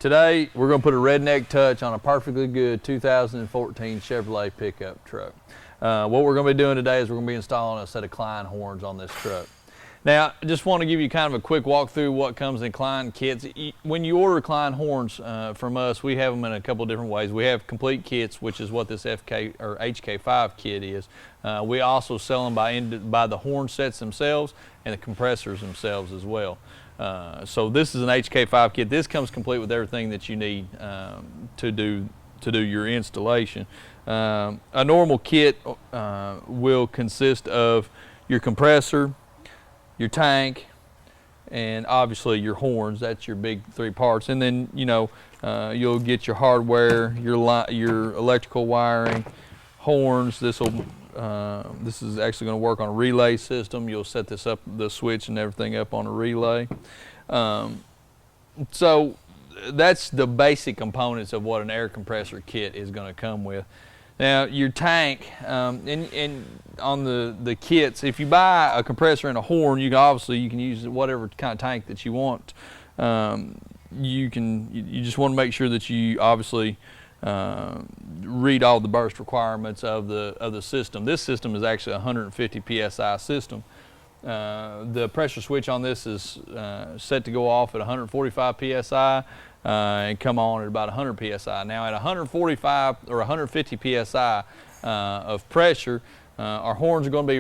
Today, we're going to put a redneck touch on a perfectly good 2014 Chevrolet pickup truck. What we're going to be doing today is we're going to be installing a set of Klein horns on this truck. Now, I just want to give you kind of a quick walkthrough what comes in Klein kits. When you order Klein horns from us, we have them in a couple different ways. We have complete kits, which is what this FK or HK5 kit is. We also sell them by the horn sets themselves and the compressors themselves as well. So this is an HK5 kit. This comes complete with everything that you need to do your installation. A normal kit will consist of your compressor, your tank, and obviously your horns. That's your big three parts. And then you'll get your hardware, your electrical wiring, horns. This is actually going to work on a relay system. You'll set this up, the switch and everything up on a relay. So that's the basic components of what an air compressor kit is going to come with. Now your tank, and on the kits, if you buy a compressor and a horn, you can use whatever kind of tank that you want. You just want to make sure that you obviously read all the burst requirements of the system. This system is actually a 150 psi system. The pressure switch on this is set to go off at 145 psi and come on at about 100 psi. Now at 145 or 150 psi of pressure, our horns are going to be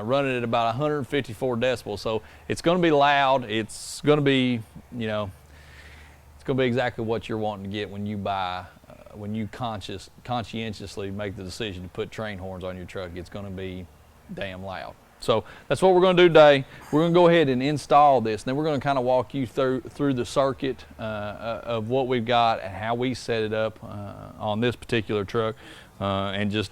running at about 154 decibels. So it's going to be loud. It's going to be, it's going to be exactly what you're wanting to get when you buy. When you conscientiously make the decision to put train horns on your truck, it's going to be damn loud. So that's what we're going to do today. We're going to go ahead and install this, and then we're going to kind of walk you through the circuit of what we've got and how we set it up on this particular truck, and just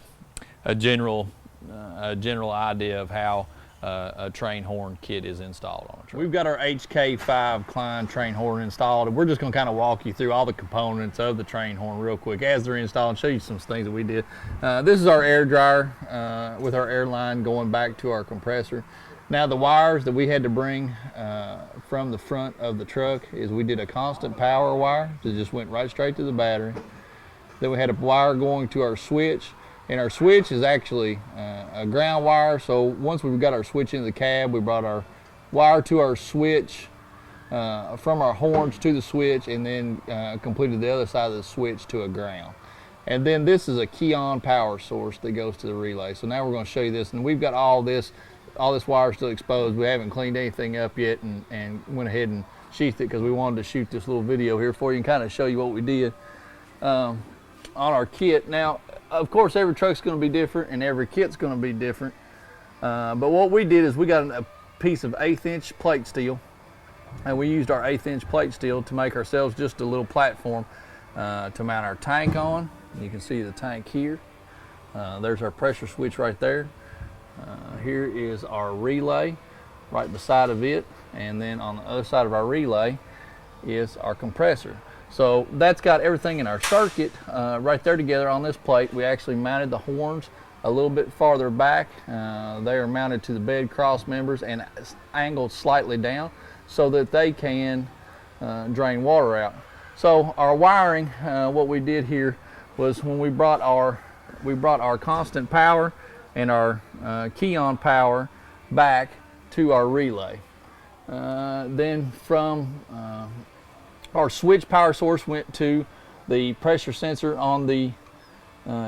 a general idea of how a train horn kit is installed on a truck. We've got our HK5 Klein train horn installed, and we're just going to kind of walk you through all the components of the train horn real quick as they're installed and show you some things that we did. This is our air dryer with our air line going back to our compressor. Now the wires that we had to bring from the front of the truck is we did a constant power wire that just went right straight to the battery. Then we had a wire going to our switch. And our switch is actually a ground wire, so once we've got our switch into the cab, we brought our wire to our switch, from our horns to the switch, and then completed the other side of the switch to a ground. And then this is a key-on power source that goes to the relay. So now we're going to show you this, and we've got all this wire still exposed. We haven't cleaned anything up yet, and went ahead and sheathed it because we wanted to shoot this little video here for you and kind of show you what we did on our kit. Now, of course, every truck's going to be different and every kit's going to be different. But what we did is we got a piece of 1/8 inch plate steel, and we used our 1/8 inch plate steel to make ourselves just a little platform to mount our tank on. You can see the tank here. There's our pressure switch right there. Here is our relay right beside of it, and then on the other side of our relay is our compressor. So that's got everything in our circuit right there together on this plate. We actually mounted the horns a little bit farther back. They are mounted to the bed cross members and angled slightly down so that they can drain water out. So our wiring, what we did here was when we brought our constant power and our key-on power back to our relay. Then from our switch power source went to the pressure sensor on the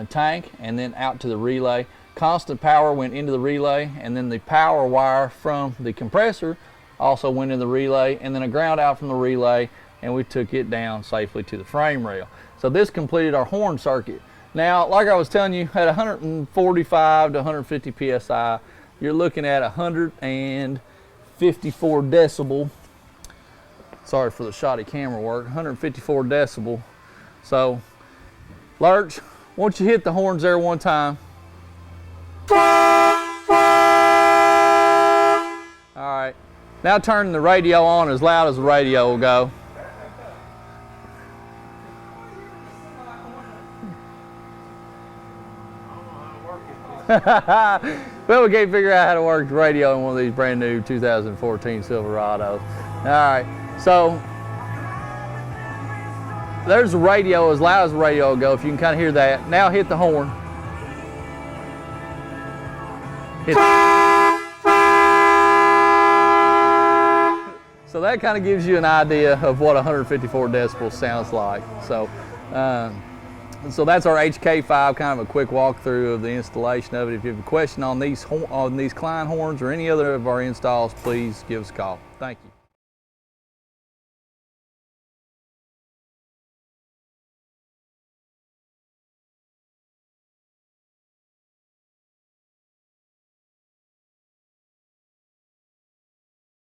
tank and then out to the relay. Constant power went into the relay, and then the power wire from the compressor also went in the relay, and then a ground out from the relay, and we took it down safely to the frame rail. So this completed our horn circuit. Now, like I was telling you, at 145 to 150 psi, you're looking at 154 decibel. Sorry for the shoddy camera work. 154 decibel. So, Lurch, why don't you hit the horns there one time? All right. Now turn the radio on as loud as the radio will go. Well, we can't figure out how to work the radio in one of these brand new 2014 Silverados. All right. So there's the radio, as loud as the radio will go, if you can kind of hear that. Now hit the horn. Hit. So that kind of gives you an idea of what 154 decibels sounds like. So that's our HK5, kind of a quick walkthrough of the installation of it. If you have a question on these Kleinn horns or any other of our installs, please give us a call. Thank you.